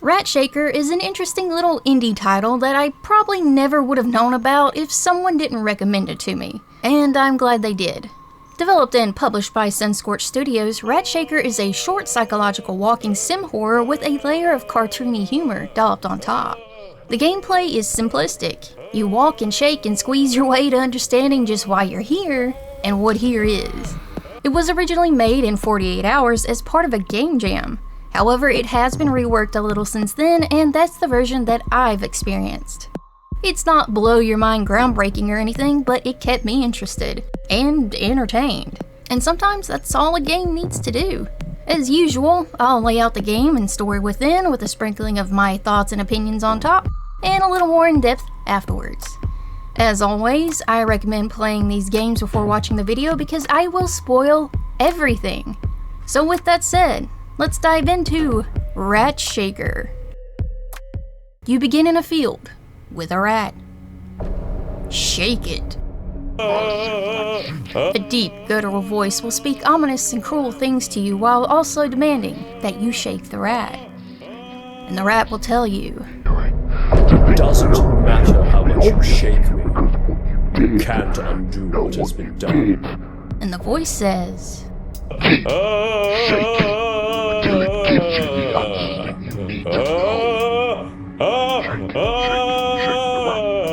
RATSHAKER is an interesting little indie title that I probably never would have known about if someone didn't recommend it to me, and I'm glad they did. Developed and published by Sunscorch Studios, RATSHAKER is a short psychological walking sim horror with a layer of cartoony humor dolloped on top. The gameplay is simplistic. You walk and shake and squeeze your way to understanding just why you're here and what here is. It was originally made in 48 hours as part of a game jam. However, it has been reworked a little since then, and that's the version that I've experienced. It's not blow your mind groundbreaking or anything, but it kept me interested and entertained. And sometimes that's all a game needs to do. As usual, I'll lay out the game and story within with a sprinkling of my thoughts and opinions on top, and a little more in depth afterwards. As always, I recommend playing these games before watching the video because I will spoil everything. So with that said, let's dive into RATSHAKER. You begin in a field with a rat. Shake it. A deep, guttural voice will speak ominous and cruel things to you while also demanding that you shake the rat. And the rat will tell you, "It doesn't matter how much you shake me. You can't undo what has been done." And the voice says,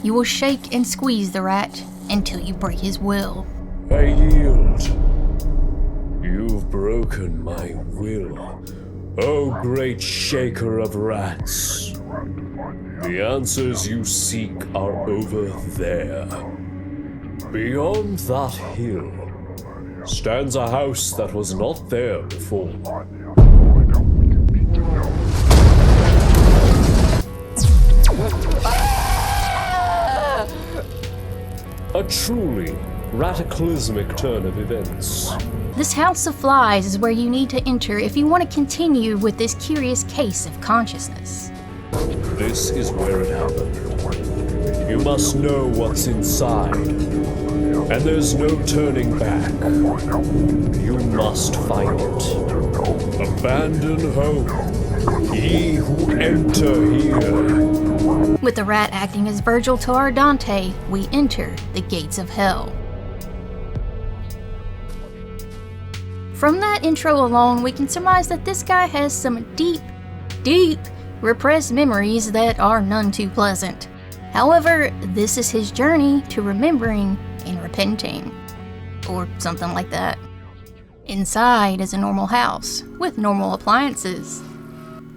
you will shake and squeeze the rat until you break his will. I yield. You've broken my will, O great shaker of rats. The answers you seek are over there. Beyond that hill stands a house that was not there before. A truly cataclysmic turn of events. This house of flies is where you need to enter if you want to continue with this curious case of consciousness. This is where it happened. You must know what's inside, and there's no turning back. You must find it. Abandon hope, ye who enter here. With the rat acting as Virgil to our Dante, we enter the gates of hell. From that intro alone, we can surmise that this guy has some deep repressed memories that are none too pleasant. However, this is his journey to remembering and repenting. Or something like that. Inside is a normal house, with normal appliances.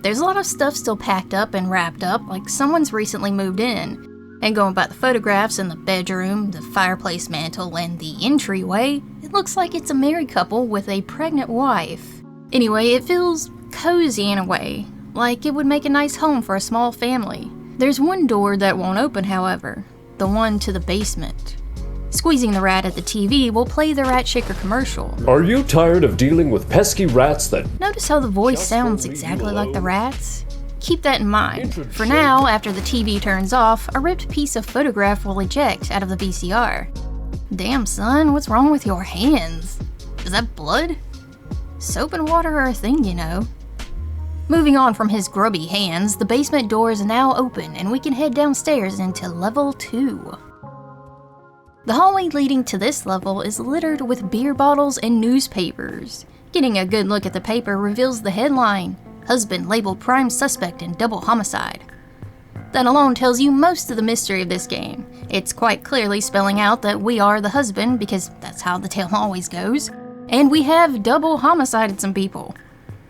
There's a lot of stuff still packed up and wrapped up, like someone's recently moved in. And going by the photographs in the bedroom, the fireplace mantle, and the entryway, it looks like it's a married couple with a pregnant wife. Anyway, it feels cozy in a way, like it would make a nice home for a small family. There's one door that won't open, however, the one to the basement. Squeezing the rat at the TV will play the RATSHAKER commercial. Are you tired of dealing with pesky rats that... Notice how the voice sounds exactly like the rats? Keep that in mind. For now, after the TV turns off, a ripped piece of photograph will eject out of the VCR. Damn son, what's wrong with your hands? Is that blood? Soap and water are a thing, you know. Moving on from his grubby hands, the basement door is now open and we can head downstairs into level 2. The hallway leading to this level is littered with beer bottles and newspapers. Getting a good look at the paper reveals the headline, "Husband labeled prime suspect in double homicide." That alone tells you most of the mystery of this game. It's quite clearly spelling out that we are the husband, because that's how the tale always goes, and we have double homicided some people.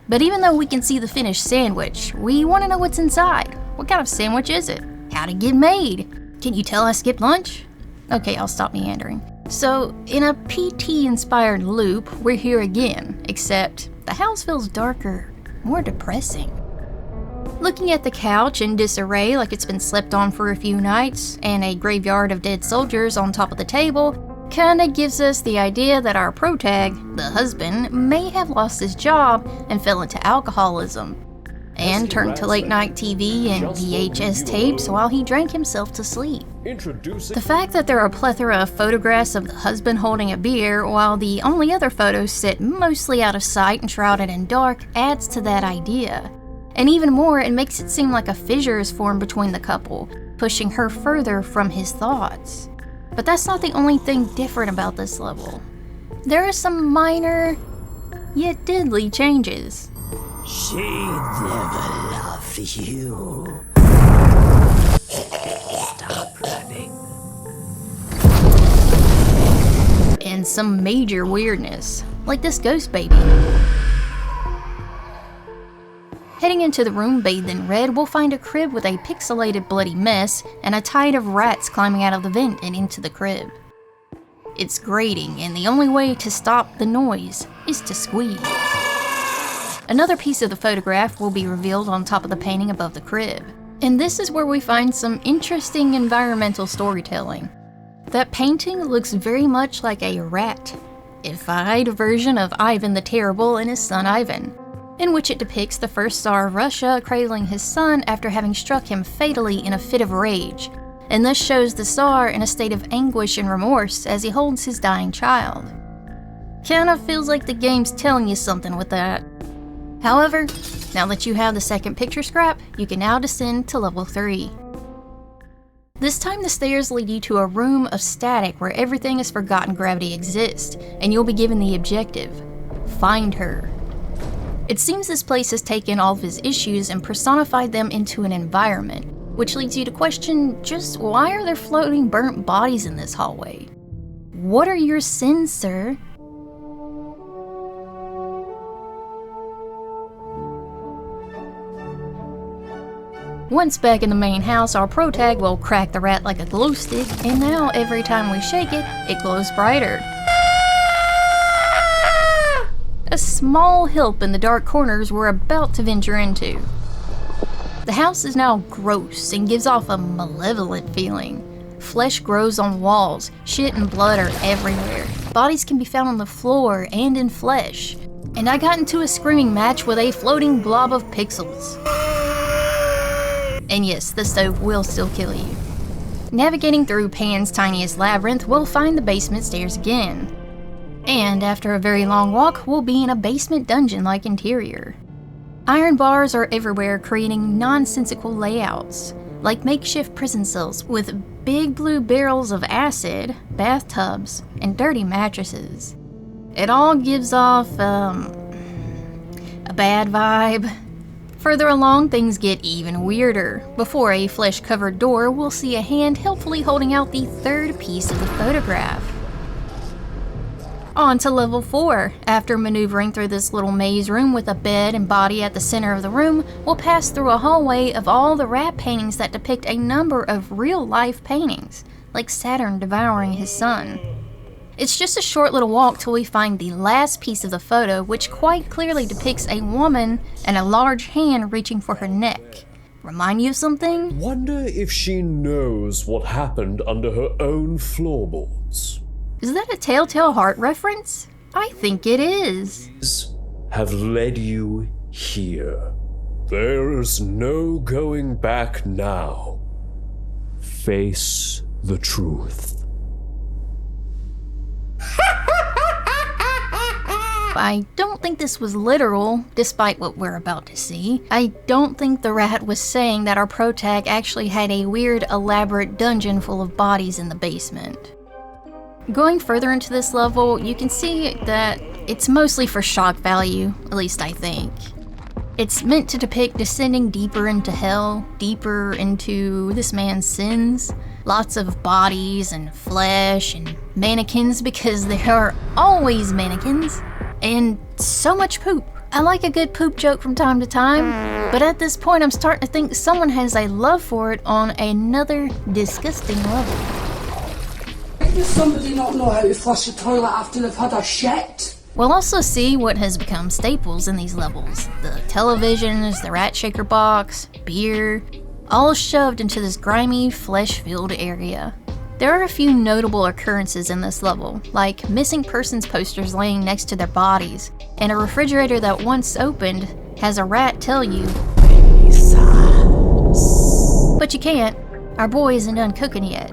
But even though we can see the finished sandwich, we want to know what's inside. What kind of sandwich is it? How'd it get made? Can you tell I skipped lunch? Okay, I'll stop meandering. So, in a PT-inspired loop, we're here again, except the house feels darker, more depressing. Looking at the couch in disarray like it's been slept on for a few nights, and a graveyard of dead soldiers on top of the table, kinda gives us the idea that our protag, the husband, may have lost his job and fell into alcoholism. and turned to late-night TV and VHS tapes while he drank himself to sleep. The fact that there are a plethora of photographs of the husband holding a beer while the only other photos sit mostly out of sight and shrouded in dark adds to that idea. And even more, it makes it seem like a fissure is formed between the couple, pushing her further from his thoughts. But that's not the only thing different about this level. There are some minor, yet deadly changes. She never loved you. Stop running. And some major weirdness, like this ghost baby. Heading into the room bathed in red, we'll find a crib with a pixelated bloody mess and a tide of rats climbing out of the vent and into the crib. It's grating, and the only way to stop the noise is to squeeze. Another piece of the photograph will be revealed on top of the painting above the crib. And this is where we find some interesting environmental storytelling. That painting looks very much like a rat-ified version of Ivan the Terrible and his son Ivan, in which it depicts the first Tsar of Russia cradling his son after having struck him fatally in a fit of rage, and thus shows the Tsar in a state of anguish and remorse as he holds his dying child. Kinda feels like the game's telling you something with that. However, now that you have the second picture scrap, you can now descend to level 3. This time the stairs lead you to a room of static where everything is forgotten gravity exists, and you'll be given the objective: find her. It seems this place has taken all of his issues and personified them into an environment, which leads you to question just why are there floating burnt bodies in this hallway? What are your sins, sir? Once back in the main house, our protag will crack the rat like a glow stick, and now every time we shake it, it glows brighter. A small help in the dark corners we're about to venture into. The house is now gross and gives off a malevolent feeling. Flesh grows on walls, shit and blood are everywhere. Bodies can be found on the floor and in flesh. And I got into a screaming match with a floating blob of pixels. And yes, the stove will still kill you. Navigating through Pan's tiniest labyrinth, we'll find the basement stairs again. And after a very long walk, we'll be in a basement dungeon-like interior. Iron bars are everywhere, creating nonsensical layouts, like makeshift prison cells with big blue barrels of acid, bathtubs, and dirty mattresses. It all gives off, a bad vibe. Further along, things get even weirder. Before a flesh-covered door, we'll see a hand helpfully holding out the third piece of the photograph. On to level 4. After maneuvering through this little maze room with a bed and body at the center of the room, we'll pass through a hallway of all the rat paintings that depict a number of real-life paintings, like Saturn devouring his son. It's just a short little walk till we find the last piece of the photo, which quite clearly depicts a woman and a large hand reaching for her neck. Remind you of something? Wonder if she knows what happened under her own floorboards. Is that a Telltale Heart reference? I think it is. Have led you here. There is no going back now. Face the truth. I don't think this was literal, despite what we're about to see. I don't think the rat was saying that our protag actually had a weird, elaborate dungeon full of bodies in the basement. Going further into this level, you can see that it's mostly for shock value, at least I think. It's meant to depict descending deeper into hell, deeper into this man's sins. Lots of bodies and flesh and mannequins, because there are always mannequins. And so much poop. I like a good poop joke from time to time, but at this point I'm starting to think someone has a love for it on another disgusting level. Does somebody not know how to flush a toilet after they've had a shit? We'll also see what has become staples in these levels. The televisions, the RATSHAKER box, beer, all shoved into this grimy, flesh-filled area. There are a few notable occurrences in this level, like missing persons posters laying next to their bodies, and a refrigerator that once opened has a rat tell you, But you can't. Our boy isn't done cooking yet.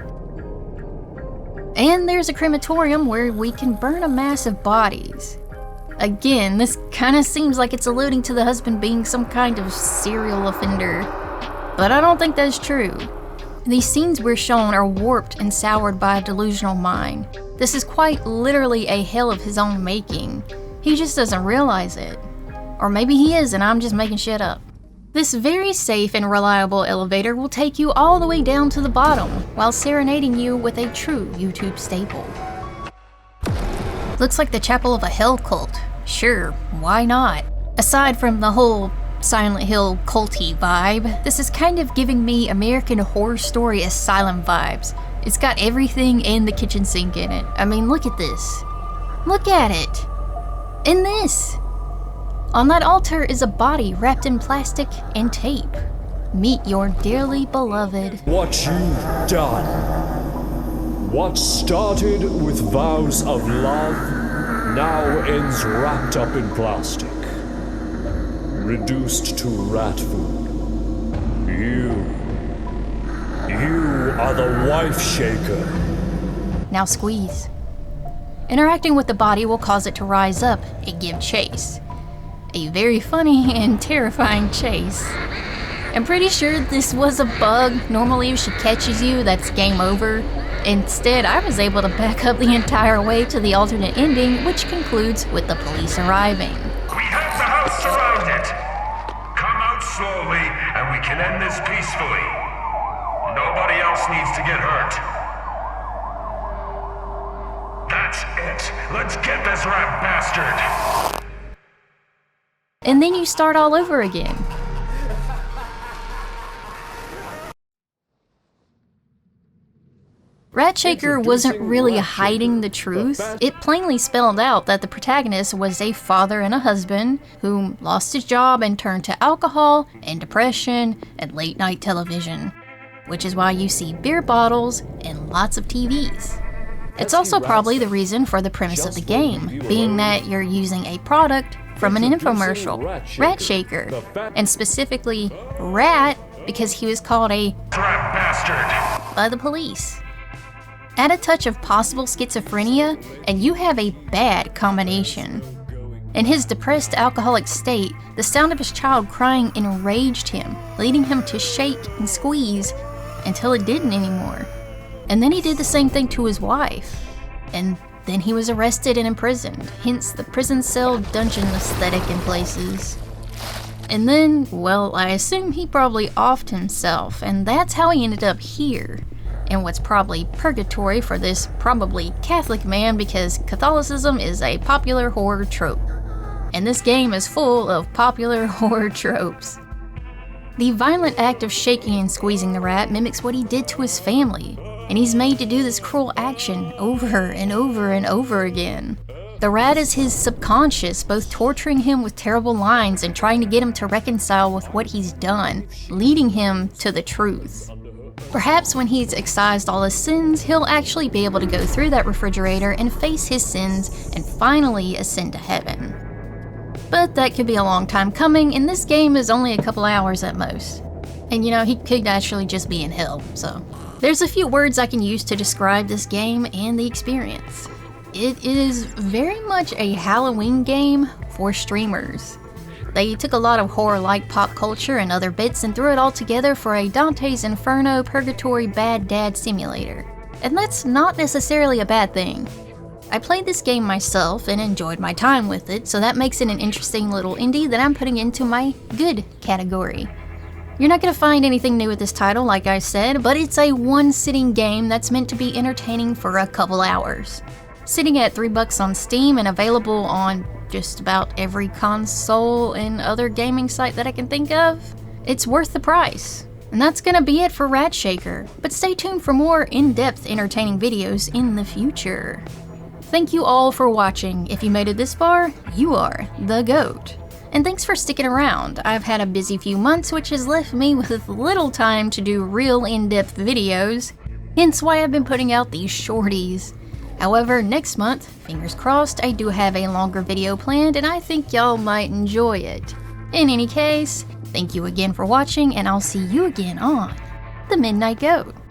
And there's a crematorium where we can burn a mass of bodies. Again, this kinda seems like it's alluding to the husband being some kind of serial offender. But I don't think that's true. These scenes we're shown are warped and soured by a delusional mind. This is quite literally a hell of his own making. He just doesn't realize it. Or maybe he is and I'm just making shit up. This very safe and reliable elevator will take you all the way down to the bottom while serenading you with a true YouTube staple. Looks like the chapel of a hell cult. Sure, why not? Aside from the whole Silent Hill culty vibe, this is kind of giving me American Horror Story Asylum vibes. It's got everything and the kitchen sink in it. I mean, look at this. Look at it. And this. On that altar is a body wrapped in plastic and tape. Meet your dearly beloved. What you've done. What started with vows of love now ends wrapped up in plastic. Reduced to rat food. You are the wife shaker. Now squeeze. Interacting with the body will cause it to rise up and give chase. A very funny and terrifying chase. I'm pretty sure this was a bug. Normally if she catches you, that's game over. Instead, I was able to back up the entire way to the alternate ending, which concludes with the police arriving. We have the house surrounded. Come out slowly, and we can end this peacefully. Nobody else needs to get hurt. That's it. Let's get this rat bastard. And then you start all over again. RATSHAKER wasn't really hiding the truth. It plainly spelled out that the protagonist was a father and a husband who lost his job and turned to alcohol and depression and late night television, which is why you see beer bottles and lots of TVs. It's also probably the reason for the premise of the game, being that you're using a product from an infomercial, RATSHAKER, and specifically Rat because he was called a Rat bastard by the police. Add a touch of possible schizophrenia, and you have a bad combination. In his depressed alcoholic state, the sound of his child crying enraged him, leading him to shake and squeeze until it didn't anymore. And then he did the same thing to his wife. And then he was arrested and imprisoned, hence the prison cell dungeon aesthetic in places. And then, well, I assume he probably offed himself, and that's how he ended up here. In what's probably purgatory for this probably Catholic man because Catholicism is a popular horror trope. And this game is full of popular horror tropes. The violent act of shaking and squeezing the rat mimics what he did to his family, and he's made to do this cruel action over and over and over again. The rat is his subconscious, both torturing him with terrible lines and trying to get him to reconcile with what he's done, leading him to the truth. Perhaps when he's excised all his sins, he'll actually be able to go through that refrigerator and face his sins and finally ascend to heaven. But that could be a long time coming, and this game is only a couple hours at most. And you know, he could actually just be in hell, so. There's a few words I can use to describe this game and the experience. It is very much a Halloween game for streamers. They took a lot of horror-like pop culture and other bits and threw it all together for a Dante's Inferno Purgatory Bad Dad simulator. And that's not necessarily a bad thing. I played this game myself and enjoyed my time with it, so that makes it an interesting little indie that I'm putting into my good category. You're not going to find anything new with this title, like I said, but it's a one-sitting game that's meant to be entertaining for a couple hours. Sitting at $3 on Steam and available on just about every console and other gaming site that I can think of, it's worth the price. And that's gonna be it for RATSHAKER, but stay tuned for more in-depth entertaining videos in the future. Thank you all for watching. If you made it this far, you are the GOAT. And thanks for sticking around. I've had a busy few months which has left me with little time to do real in-depth videos, hence why I've been putting out these shorties. However, next month, fingers crossed, I do have a longer video planned and I think y'all might enjoy it. In any case, thank you again for watching and I'll see you again on the Midnight Goat.